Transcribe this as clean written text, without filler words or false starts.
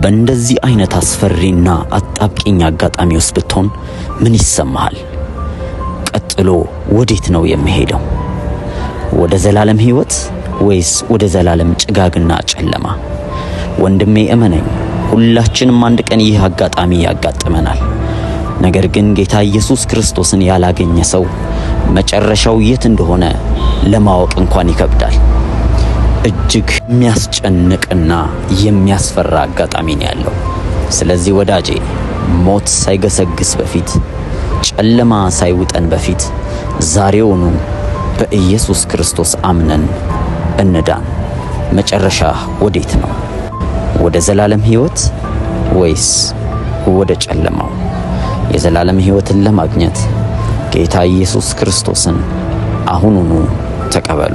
በእንደዚህ አይነት አስፈሪና አጣብቂኝ አጋጣሚ ውስጥ ብትሆን ምን ይሰማሃል? ቀጥሎ ወዴት ነው የሚሄደው? ወደ ዘላለም ሕይወት ወይስ ወደ ዘላለም ጭጋግና ጨለማ? ወንድሜ እመነኝ፣ ሁላችንም አንድ ቀን ይህ አጋጣሚ ያጋጥመናል። ነገር ግን ጌታ ኢየሱስ ክርስቶስን ያላገኘ ሰው መጨረሻው የት እንደሆነ ለማወቅ እንኳን ይከብዳል። እጅግ የሚያስጨንቅና የሚያስፈራ አጋጣሚ ነው ያለው። ስለዚህ ወዳጄ፣ ሞት ሳይገሰግስ በፊት፣ ጨለማ ሳይውጠን በፊት ዛሬውኑ በኢየሱስ ክርስቶስ አምነን እንዳን። መጨረሻ ወዴት ነው? ወደ ዘላለም ሕይወት ወይስ ወደ ጨለማው? የዘላለም ሕይወትን ለማግኘት ጌታ ኢየሱስ ክርስቶስን አሁኑኑ ተቀበሉ።